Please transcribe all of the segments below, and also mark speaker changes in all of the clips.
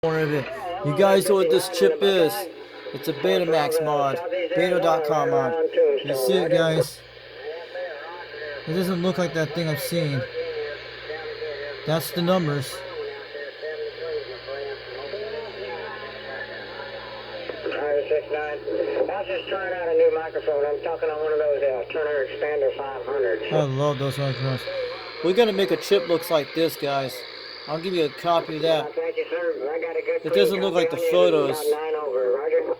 Speaker 1: More of it. You guys know what this chip is. It's a Betamax mod. Beta.com mod. You see it, guys? It doesn't look like that thing I've seen. That's the numbers.
Speaker 2: I was just trying out a new microphone. I'm talking on one of those Turner Expander 500.
Speaker 1: I love those microphones. We're gonna make a chip looks like this, guys. I'll give you a copy of that.
Speaker 2: Thank you, sir. I got a good
Speaker 1: It doesn't look like the photos.
Speaker 2: About 9 over, Roger.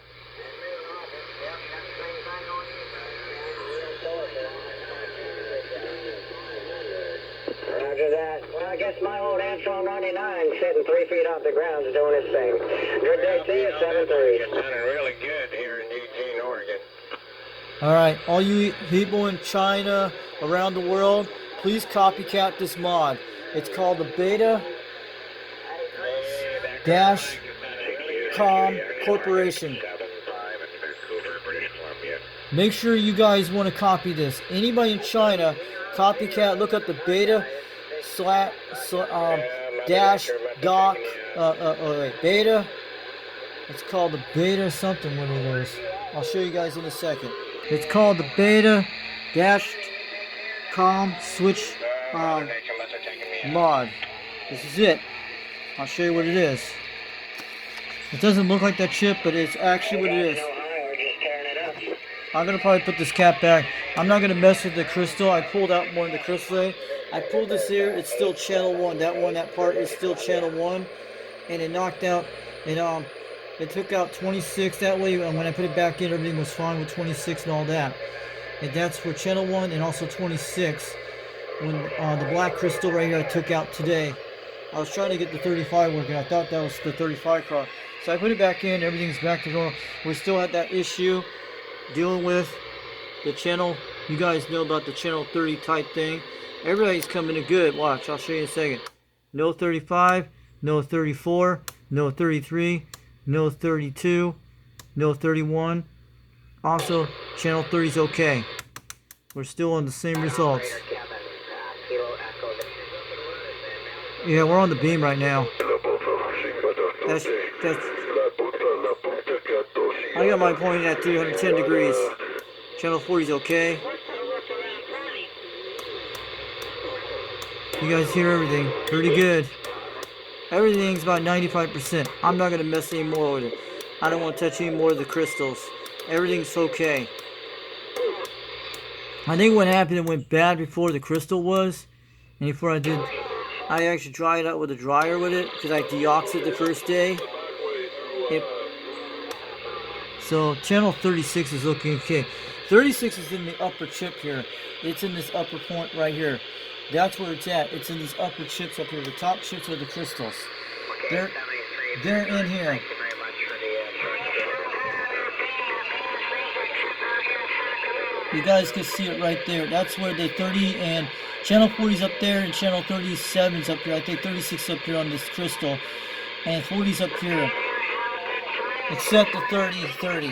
Speaker 2: Roger that. Well, I guess my old Antron 99 sitting 3 feet off the ground is doing its thing. Good day to you, 7-3.
Speaker 3: It's sounding really good here in Eugene, Oregon.
Speaker 1: Alright, all you people in China, around the world, please copycat this mod. It's called the Beta-Com Corporation. Make sure you guys want to copy this. Anybody in China, copycat, look up the Beta Beta. It's called the Beta something, what it is. I'll show you guys in a second. It's called the Beta-Com Switch mod. This is it. I'll show you what it is. It doesn't look like that chip, but it's actually what it is. I'm gonna probably put this cap back. I'm not gonna mess with the crystal. I pulled out more of the crystal. I pulled this here. It's still channel 1. That part is still channel 1, and it knocked out. It took out 26 that way, and when I put it back in, everything was fine with 26 and all that. And that's for channel 1 and also 26. When the black crystal right here I took out today. I was trying to get the 35 working. I thought that was the 35 car. So I put it back in. Everything's back to normal. We still had that issue dealing with the channel. You guys know about the channel 30 type thing. Everybody's coming in good. Watch, I'll show you in a second. No 35, no 34, no 33, no 32, no 31. Also, channel 30 is okay. We're still on the same results. Yeah, we're on the beam right now. That's I got mine pointing at 310 degrees. Channel 40 is okay. You guys hear everything pretty good. Everything's about 95%. I'm not gonna mess any more with it. I don't want to touch any more of the crystals. Everything's okay. I think what happened, it went bad before the crystal was, and before I actually dried it out with a dryer with it, because I deoxed it the first day. So channel 36 is looking okay. 36 is in the upper chip here. It's in this upper point right here. That's where it's at. It's in these upper chips up here. The top chips are the crystals. They're in here. You guys can see it right there. That's where the 30 and channel 40 is up there, and channel 37 is up here. I think 36 is up here on this crystal, and 40 is up here. Except the 30.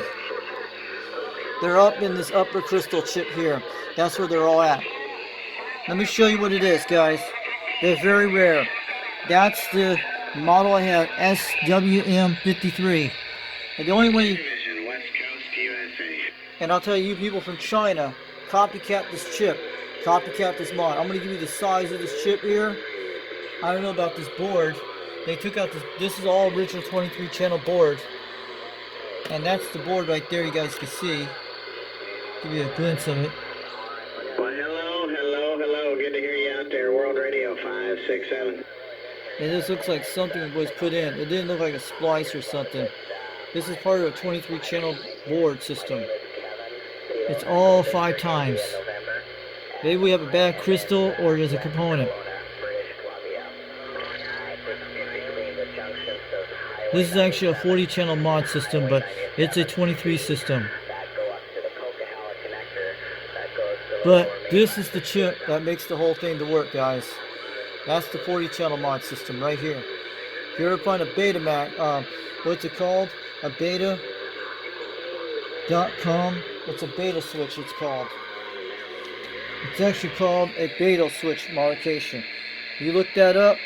Speaker 1: They're up in this upper crystal chip here. That's where they're all at. Let me show you what it is, guys. They're very rare. That's the model I have, SWM53. And the only way, and I'll tell you people from China, copycat this chip. Copycat this mod. I'm going to give you the size of this chip here. I don't know about this board. They took out this is all original 23 channel board. And that's the board right there, you guys can see. Give you a glimpse of it.
Speaker 2: Well, hello. Good to hear you out there. World Radio 567.
Speaker 1: And this looks like something was put in. It didn't look like a splice or something. This is part of a 23 channel board system. It's all 5 times. Maybe we have a bad crystal or there's a component. This is actually a 40 channel mod system, but it's a 23 system. But this is the chip that makes the whole thing to work, guys. That's the 40 channel mod system right here. If you ever find a Betamax, what's it called? A Beta.com. It's a beta switch, it's called. It's actually called a beta switch modification. You look that up,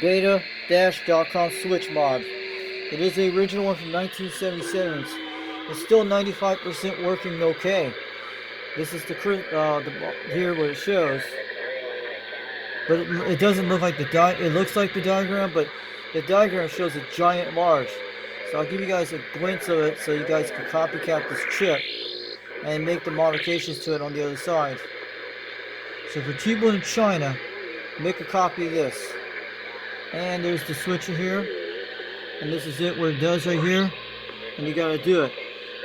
Speaker 1: beta-com switch mod. It is the original one from 1977. It's still 95% working okay. This is the here what it shows. But it doesn't look like it looks like the diagram, but the diagram shows a giant Mars. So I'll give you guys a glimpse of it so you guys can copycat this chip and make the modifications to it on the other side. So for people in China, make a copy of this. And there's the switcher here. And this is it, what it does right here. And you gotta do it.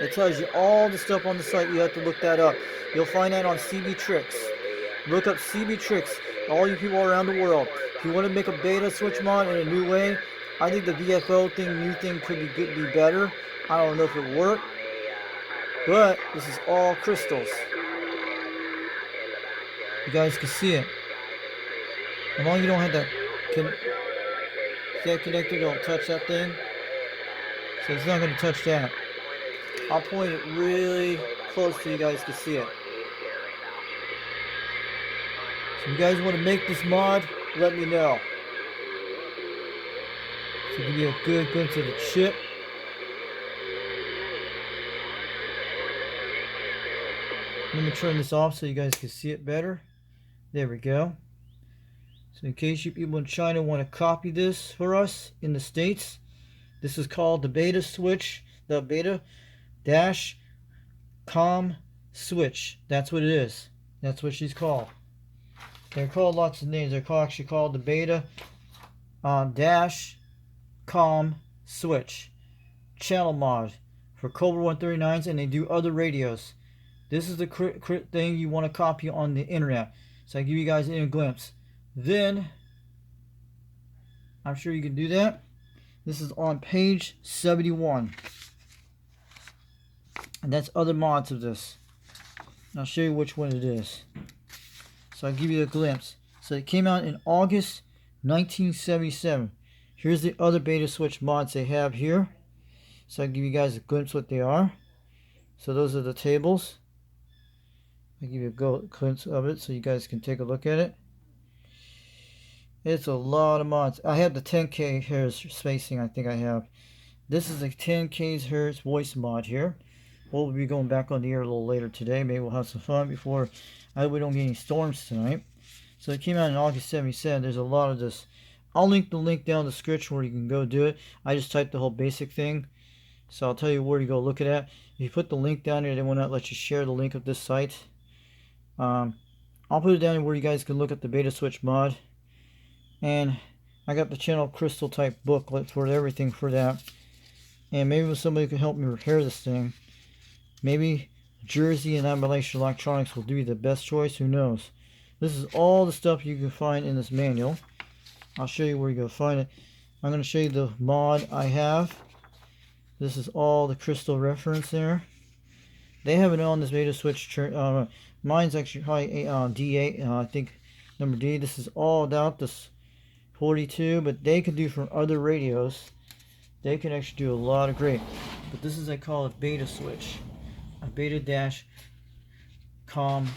Speaker 1: It tells you all the stuff on the site. You have to look that up. You'll find that on CB Tricks. Look up CB Tricks, all you people around the world. If you want to make a beta switch mod in a new way, I think the VFO new thing could be better. I don't know if it worked, but this is all crystals. You guys can see it. As long as you don't have that, connector, don't touch that thing. So it's not going to touch that. I'll point it really close so you guys can see it. So if you guys want to make this mod, let me know. So give you a good glimpse of the chip. Let me turn this off so you guys can see it better. There we go. So in case you people in China want to copy this for us in the States, this is called the beta switch, the beta dash com switch. That's what it is. That's what she's called. They're called lots of names. They're actually called the beta dash com switch channel mod for cobra139s, and they do other radios. This is the thing you want to copy on the internet. So I give you guys a glimpse. Then I'm sure you can do that. This is on page 71. And that's other mods of this. And I'll show you which one it is. So I'll give you a glimpse. So it came out in August 1977. Here's the other beta switch mods they have here. So I'll give you guys a glimpse what they are. So those are the tables. I'll give you a glimpse of it so you guys can take a look at it. It's a lot of mods. I have the 10K hertz spacing, I think I have. This is a 10K hertz voice mod here. We'll be going back on the air a little later today. Maybe we'll have some fun before we don't get any storms tonight. So it came out in August 77. There's a lot of this. I'll link the link down in the description where you can go do it. I just typed the whole basic thing. So I'll tell you where to go look at it. If you put the link down there, they will not let you share the link of this site. I'll put it down here where you guys can look at the beta switch mod. And I got the channel crystal type booklet for everything for that. And maybe somebody could help me repair this thing. Maybe Jersey and Appalachian Electronics will do the best choice. Who knows? This is all the stuff you can find in this manual. I'll show you where you go find it. I'm going to show you the mod I have. This is all the crystal reference there. They have it on this beta switch. Mine's actually probably D8. I think number D. This is all about this 42, but they can do from other radios. They can actually do a lot of great. But this is, I call it beta switch. A beta dash com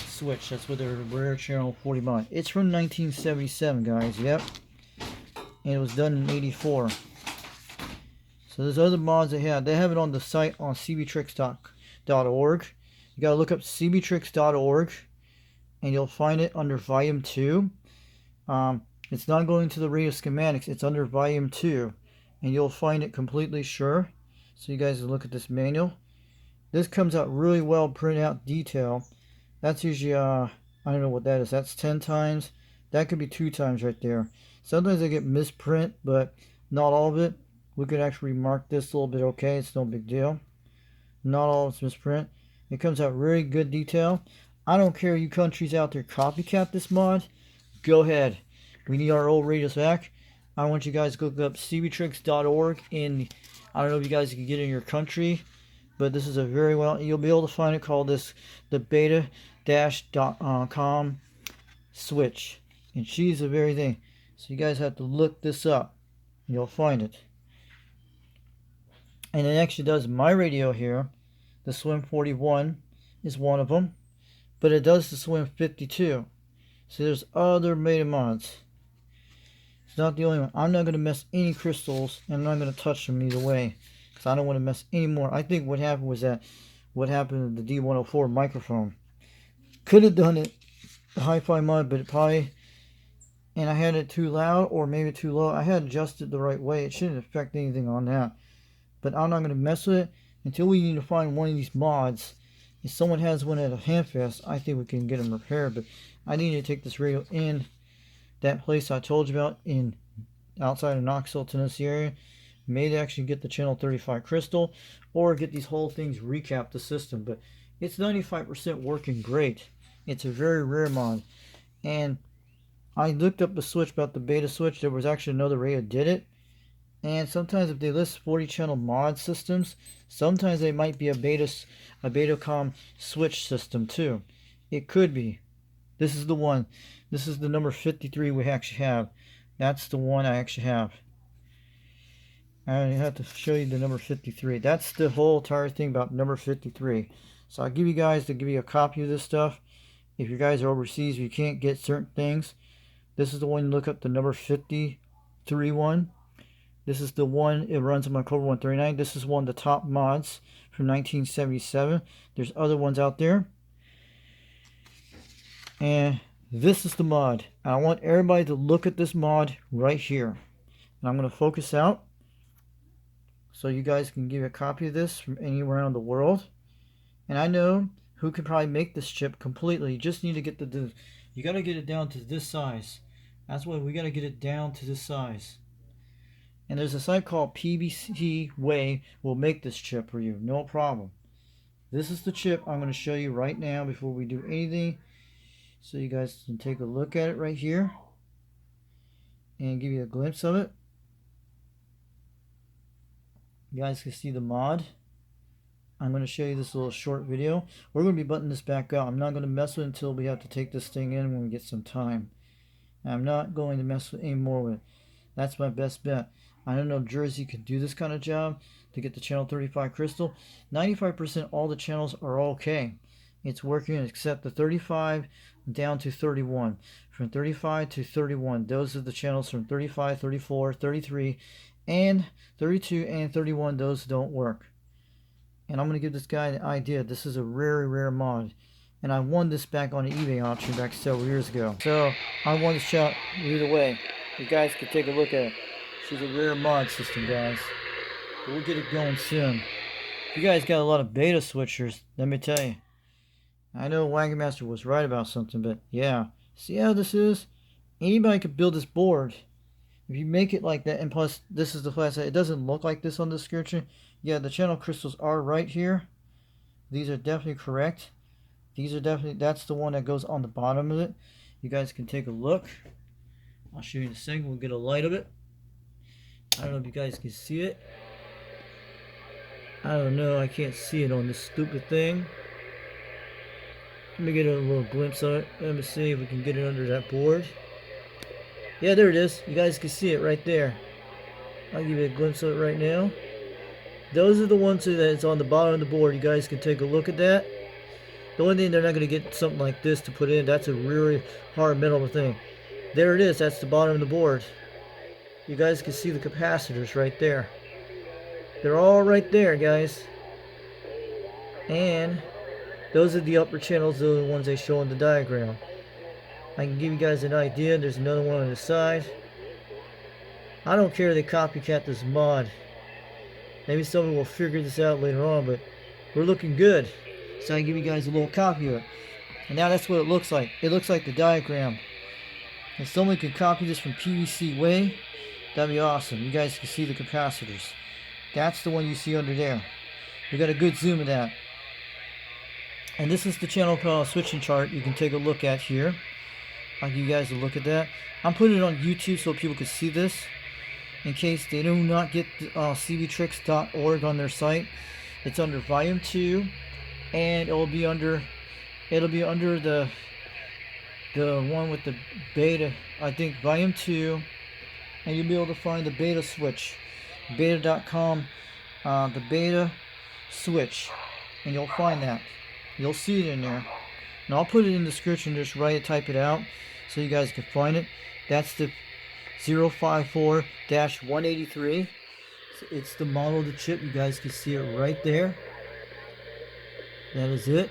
Speaker 1: switch. That's with their rare channel 40 mod. It's from 1977, guys. Yep. And it was done in 84. So there's other mods they have. They have it on the site on cbtricks.org. You gotta look up cbtricks.org and you'll find it under volume 2. It's not going to the radio schematics. It's under volume 2. And you'll find it completely sure. So you guys can look at this manual. This comes out really well printed out detail. That's usually, I don't know what that is. That's 10 times. That could be 2 times right there. Sometimes I get misprint, but not all of it. We could actually remark this a little bit okay. It's no big deal. Not all of it's misprint. It comes out really good detail. I don't care you countries out there copycat this mod. Go ahead. We need our old radios back. I want you guys to look up cbtricks.org in, I don't know if you guys can get in your country, but this is a very well, you'll be able to find it called this, the beta-com switch. And she's the very thing. So you guys have to look this up. You'll find it. And it actually does my radio here. The Swim 41 is one of them. But it does the Swim 52. So there's other beta mods. It's not the only one. I'm not going to mess any crystals, and I'm not going to touch them either way, because I don't want to mess any more. I think what happened was that what happened to the D104 microphone. Could have done it, the hi-fi mod, but it probably, and I had it too loud or maybe too low. I had adjusted the right way. It shouldn't affect anything on that. But I'm not going to mess with it until we need to find one of these mods. If someone has one at a handfest, I think we can get them repaired. But I need to take this radio in that place I told you about in outside of Knoxville, Tennessee area. Maybe actually get the channel 35 crystal or get these whole things recap the system. But it's 95% working great. It's a very rare mod. And I looked up a switch about the beta switch. There was actually another radio did it. And sometimes if they list 40 channel mod systems, sometimes they might be a Betacom switch system too. It could be. This is the one. This is the number 53 we actually have. That's the one I actually have. I have to show you the number 53. That's the whole entire thing about number 53. So I'll give you guys to give you a copy of this stuff. If you guys are overseas, you can't get certain things. This is the one you look up, the number 53 one. This is the one, it runs on my cobra139. This is one of the top mods from 1977. There's other ones out there. And this is the mod. And I want everybody to look at this mod right here. And I'm going to focus out so you guys can give a copy of this from anywhere around the world. And I know who can probably make this chip completely. You just need to get you got to get it down to this size. That's why we got to get it down to this size. And there's a site called PBC Way will make this chip for you, no problem. This is the chip I'm going to show you right now before we do anything, so you guys can take a look at it right here and give you a glimpse of it. You guys can see the mod. I'm going to show you this little short video. We're going to be buttoning this back out. I'm not going to mess with it until we have to take this thing in when we get some time. I'm not going to mess with any more with it. That's my best bet. I don't know if Jersey can do this kind of job to get the channel 35 crystal. 95% all the channels are okay. It's working except the 35 down to 31. From 35 to 31. Those are the channels from 35, 34, 33, and 32 and 31. Those don't work. And I'm going to give this guy an idea. This is a very rare mod. And I won this back on an eBay auction back several years ago. So I won this shot either way. You guys can take a look at it. This is a rare mod system, guys. But we'll get it going soon. You guys got a lot of beta switchers, let me tell you. I know Wagon Master was right about something, but yeah. See how this is? Anybody could build this board. If you make it like that, and plus this is the flat side, it doesn't look like this on the description. Yeah, the channel crystals are right here. These are definitely correct. These are definitely, that's the one that goes on the bottom of it. You guys can take a look. I'll show you in a second. We'll get a light of it. I don't know if you guys can see it. I don't know. I can't see it on this stupid thing. Let me get a little glimpse of it. Let me see if we can get it under that board. Yeah, there it is. You guys can see it right there. I'll give you a glimpse of it right now. Those are the ones that's on the bottom of the board. You guys can take a look at that. The only thing they're not going to get something like this to put in. That's a really hard metal thing. There it is. That's the bottom of the board. You guys can see the capacitors right there. They're all right there, guys. And those are the upper channels. Those are the ones they show in the diagram. I can give you guys an idea. There's another one on the side. I don't care if they copycat this mod. Maybe someone will figure this out later on, but we're looking good. So I can give you guys a little copy of it. And now that's what it looks like. It looks like the diagram. If someone could copy this from PVC Way, that'd be awesome. You guys can see the capacitors. That's the one you see under there. We got a good zoom of that. And this is the channel switching chart you can take a look at here. I'll give you guys a look at that. I'm putting it on YouTube so people can see this. In case they do not get cvtricks.org on their site. It's under volume 2. And it'll be under the one with the beta, I think volume 2, and you'll be able to find the beta switch, beta.com, the beta switch, and you'll find that. You'll see it in there, and I'll put it in the description. Just type it out so you guys can find it. That's the 054-183. It's the model of the chip. You guys can see it right there. That is it.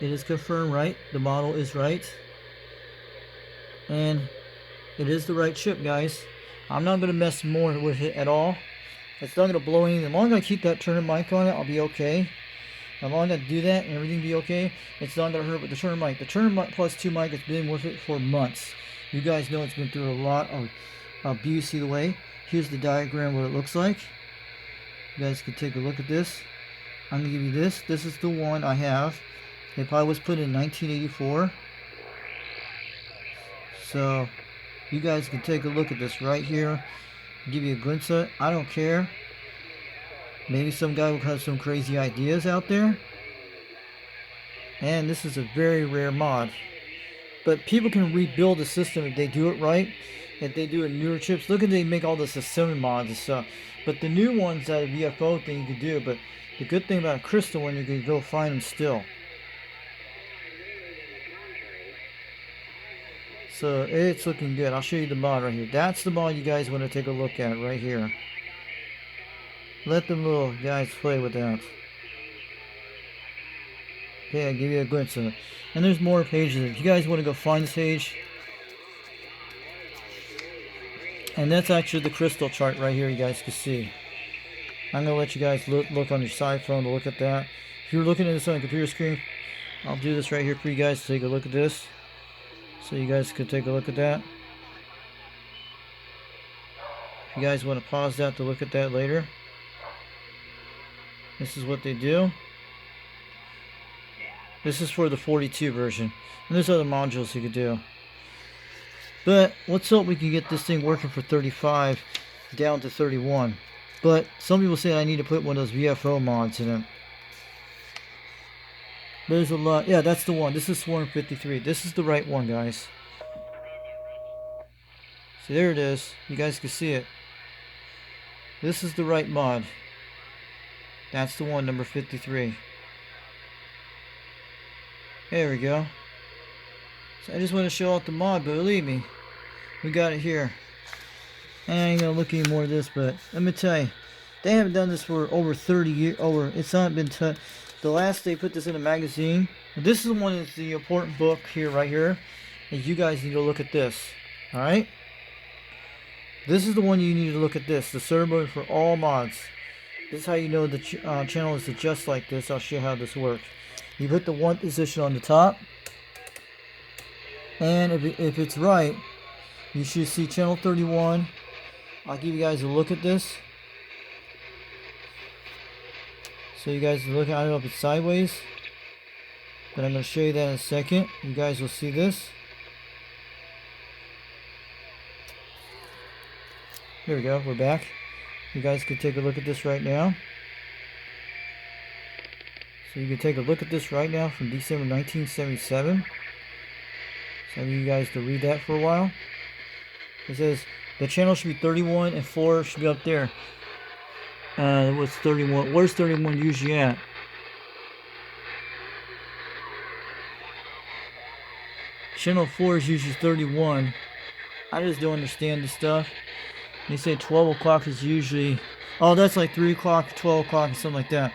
Speaker 1: It is confirmed right. The model is right. And it is the right chip, guys. I'm not going to mess more with it at all. It's not going to blow anything. As long as I keep that turner mic on it, I'll be okay. As long as I do that and everything be okay, it's not going to hurt with the turner mic. The turner mic plus 2 mic has been with it for months. You guys know it's been through a lot of abuse either way. Here's the diagram, what it looks like. You guys can take a look at this. I'm going to give you this. This is the one I have. It probably was put in 1984. So, you guys can take a look at this right here. Give you a glimpse of it. I don't care. Maybe some guy will have some crazy ideas out there. And this is a very rare mod. But people can rebuild the system if they do it right. If they do it newer chips. Look at they make all this assembly mods and stuff. But the new ones that a VFO thing you can do. But the good thing about a crystal one, you can go find them still. So it's looking good. I'll show you the mod right here. That's the mod you guys want to take a look at right here. Let them little guys play with that. Okay, I'll give you a glimpse of it. And there's more pages. If you guys want to go find this page. And that's actually the crystal chart right here, you guys can see. I'm going to let you guys look on your side phone to look at that. If you're looking at this on a computer screen, I'll do this right here for you guys to take a look at this. So you guys can take a look at that. If you guys want to pause that to look at that later. This is what they do. This is for the 42 version. And there's other modules you could do. But let's hope we can get this thing working for 35 down to 31. But some people say I need to put one of those VFO mods in it. There's a lot. Yeah, that's the one. This is Swarm 53. This is the right one, guys. So there it is. You guys can see it. This is the right mod. That's the one, number 53. There we go. So I just want to show off the mod, but believe me, we got it here. And I ain't gonna look any more of this, but let me tell you, they haven't done this for over 30 years. It's not been touched. The last they put this in a magazine. This is one of the important book here, right here. And you guys need to look at this. All right. This is the one you need to look at this. The server for all mods. This is how you know the channel is just like this. I'll show you how this works. You put the one position on the top. And if it's right, you should see channel 31. I'll give you guys a look at this. So you guys look, I don't know if it's sideways, but I'm going to show you that in a second. You guys will see this. Here we go, we're back. You guys can take a look at this right now. So you can take a look at this right now from December 1977. So I need you guys to read that for a while. It says the channel should be 31 and 4 should be up there. What's 31? Where's 31 usually at? Channel 4 is usually 31. I just don't understand this stuff. They say 12 o'clock is usually... Oh, that's like 3 o'clock, 12 o'clock, and something like that.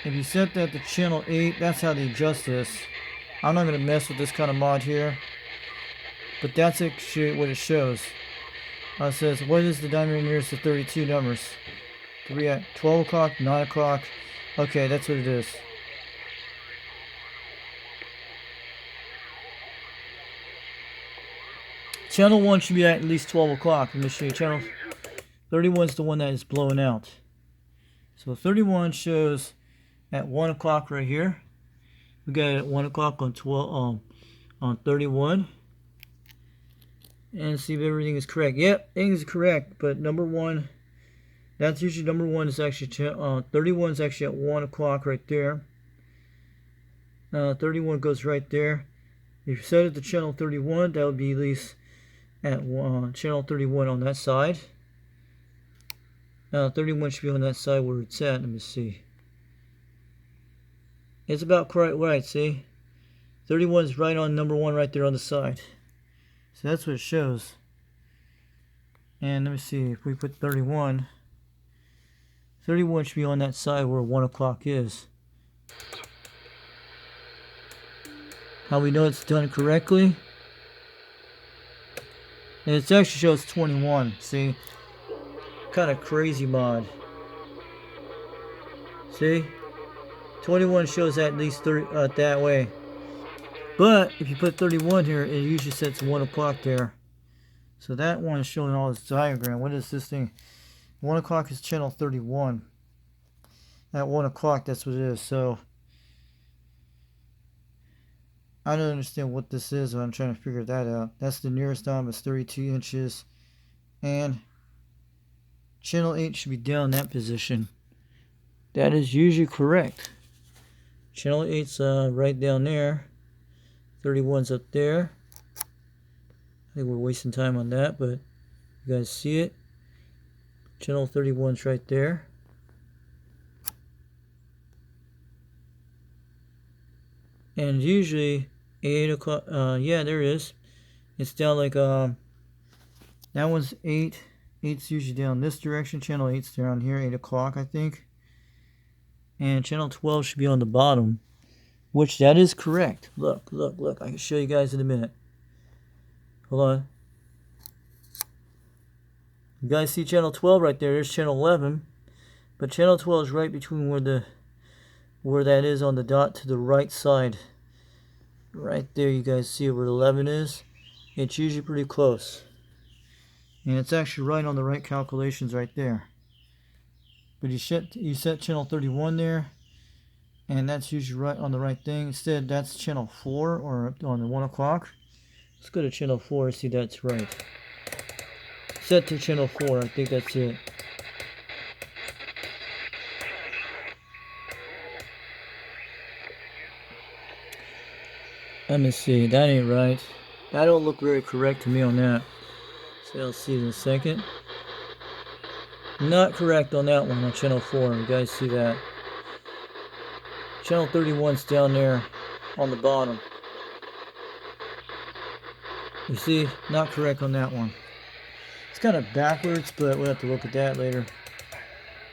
Speaker 1: If you set that to channel 8, that's how they adjust this. I'm not going to mess with this kind of mod here. But that's actually what it shows. It says, what is the diamond nearest to 32 numbers? 3 at 12 o'clock, 9 o'clock. Okay, that's what it is. Channel 1 should be at least 12 o'clock. Let me show you. Channel 31 is the one that is blowing out. So 31 shows at 1 o'clock right here. We got it at 1 o'clock on 12 on 31. And see if everything is correct. Yep, everything is correct. But number 1, that's usually number 1 is actually 31 is actually at 1 o'clock right there. 31 goes right there. If you set it to channel 31, that would be at least at channel 31 on that side. 31 should be on that side where it's at. Let me see. It's about quite right, see? 31 is right on number 1 right there on the side. So that's what it shows. And let me see, if we put 31, 31 should be on that side where 1 o'clock is. How we know it's done correctly? And it actually shows 21, see? Kind of crazy mod. See? 21 shows at least 30, that way. But if you put 31 here, it usually sets 1 o'clock there. So that one is showing all this diagram. What is this thing? 1 o'clock is channel 31. At 1 o'clock, that's what it is. So I don't understand what this is, but I'm trying to figure that out. That's the nearest arm, is 32 inches. And channel 8 should be down that position. That is usually correct. Channel 8's right down there. 31's up there. I think we're wasting time on that, but you guys see it. Channel 31's right there. And usually 8 o'clock, yeah, there is. It's down like, that one's 8. 8's usually down this direction. Channel 8's down here, 8 o'clock, I think. And channel 12 should be on the bottom, which that is correct. Look, look, look. I can show you guys in a minute. Hold on. You guys see channel 12 right there? There's channel 11. But channel 12 is right between where that is on the dot to the right side. Right there, you guys see where 11 is? It's usually pretty close. And it's actually right on the right calculations right there. But you set channel 31 there, and that's usually right on the right thing. Instead, that's channel 4 or on the 1 o'clock. Let's go to channel 4 and see that's right. Set to channel 4, I think that's it. Let me see, that ain't right. That don't look very correct to me on that. So I'll see in a second. Not correct on that one on channel 4. You guys see that? Channel 31's down there on the bottom. You see, not correct on that one. It's kind of backwards, but we'll have to look at that later.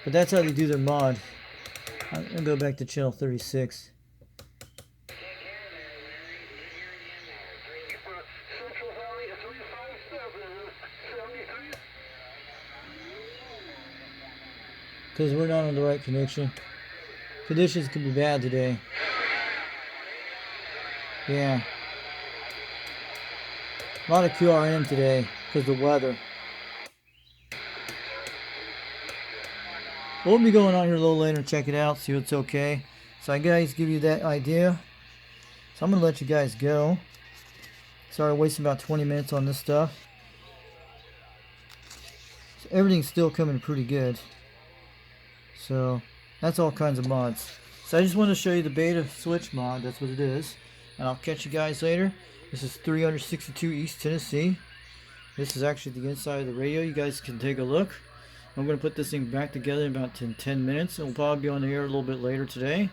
Speaker 1: But that's how they do their mod. I'm gonna go back to channel 36. Because we're not on the right connection. Conditions could be bad today. Yeah. A lot of QRM today because of the weather. We'll be going on here a little later and check it out, see what's okay. So I guys give you that idea. So I'm going to let you guys go. Sorry, wasting about 20 minutes on this stuff. So everything's still coming pretty good. So that's all kinds of mods. So I just wanted to show you the beta switch mod. That's what it is. And I'll catch you guys later. This is 362 East Tennessee. This is actually the inside of the radio. You guys can take a look. I'm going to put this thing back together in about 10 minutes. And we'll probably be on the air a little bit later today.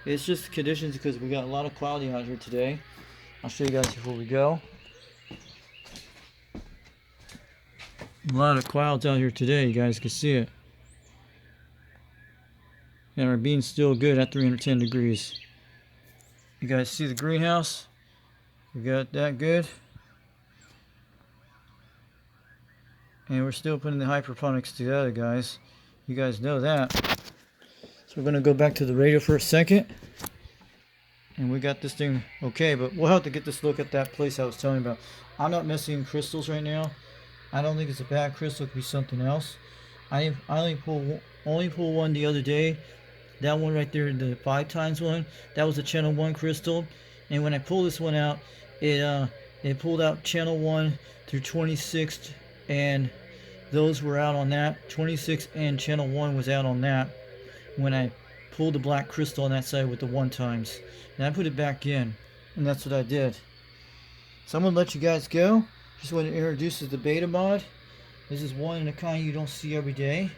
Speaker 1: It's just conditions because we got a lot of cloudy out here today. I'll show you guys before we go. A lot of clouds out here today. You guys can see it. And our bean's still good at 310 degrees. You guys see the greenhouse? We got that good. And we're still putting the hydroponics together, guys. You guys know that. So we're going to go back to the radio for a second. And we got this thing okay, but we'll have to get this look at that place I was telling you about. I'm not messing in crystals right now. I don't think it's a bad crystal. It could be something else. I only pulled one the other day. That one right there, the 5 times one, that was a channel 1 crystal. And when I pulled this one out, it pulled out channel 1 through 26, and those were out on that. 26 and channel 1 was out on that when I pulled the black crystal on that side with the 1 times. And I put it back in, and that's what I did. So I'm going to let you guys go. Just want to introduce the beta mod. This is one in a kind you don't see every day.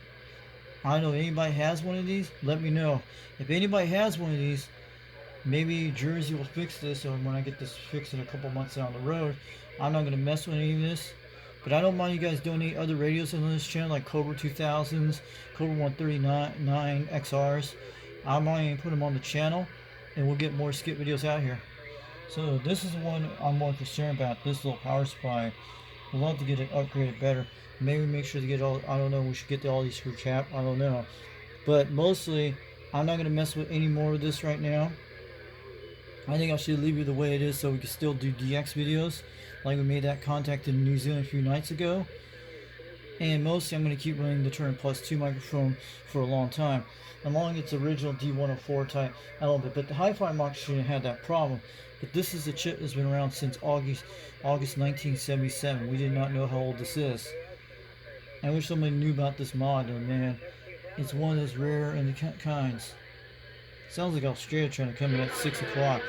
Speaker 1: I don't know if anybody has one of these. Let me know. If anybody has one of these, maybe Jersey will fix this, or when I get this fixed in a couple months down the road. I'm not going to mess with any of this. But I don't mind you guys doing other radios on this channel, like Cobra 2000s, cobra139A XRs. I might put them on the channel, and we'll get more skip videos out here. So this is the one I'm more concerned about, this little power supply. We'd love to get it upgraded better. Maybe make sure to get all, I don't know, we should get all these screw cap, I don't know. But mostly, I'm not going to mess with any more of this right now. I think I should leave it the way it is so we can still do DX videos. Like we made that contact in New Zealand a few nights ago. And mostly I'm going to keep running the Turn Plus 2 microphone for a long time. Along its original D104 type element. But the hi-fi mic shouldn't have that problem. But this is a chip that's been around since August 1977. We did not know how old this is. I wish somebody knew about this mod though, man. It's one of those rare in the kinds. Sounds like Australia trying to come in at 6 o'clock.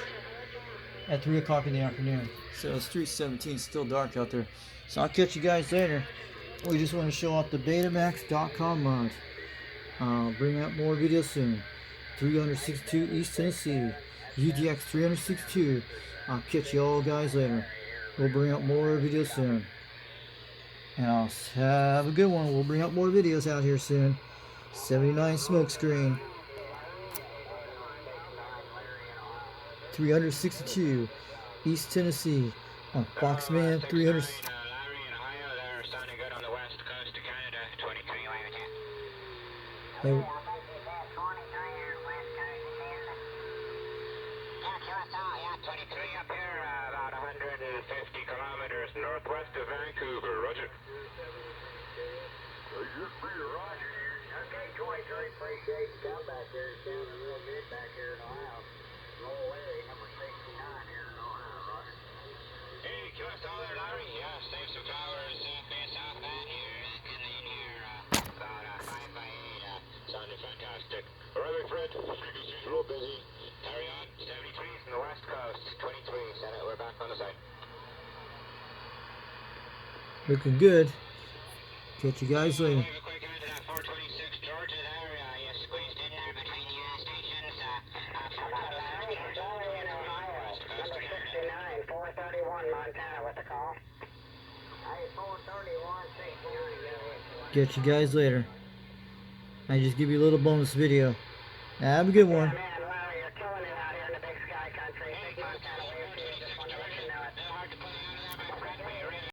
Speaker 1: At 3 o'clock in the afternoon. So it's 3:17, still dark out there. So I'll catch you guys later. We just want to show off the Betamax.com mod. Bring out more videos soon. 362 East Tennessee. UDX 362. I'll catch you all guys later. We'll bring out more videos soon. And I'll have a good one. We'll bring out more videos out here soon. 79 Smokescreen. 362 East Tennessee. On Foxman 300.
Speaker 3: Larry in Ohio there, sounding good on the west coast of Canada. 23 away with you.
Speaker 1: Hey,
Speaker 3: Yeah, 23 up here, about 150 kilometers northwest of Vancouver. Roger.
Speaker 2: Okay, 23, appreciate the come back there. It's sounding real good back here in Ohio. Roll Larry, number 69 here in Ohio, Roger.
Speaker 3: Hey, QSL there, Larry. Yeah, save some flowers, base off that here, and then here, about 5 by 8, sounded fantastic. Alright, Fred, he's real busy. Carry on, 73 from the west coast, 23, Senate, we're back on the site.
Speaker 1: looking good. Catch you guys later.
Speaker 3: Have a quick hand to that 426 Georgia there, you squeezed in there between the stations, 426 Georgia,
Speaker 2: Larry in Ohio, number 69, 431 Montana with the call. Hey, 431, 69.
Speaker 1: Catch you guys later. I just give you a little bonus video. Have a good one.
Speaker 2: Man,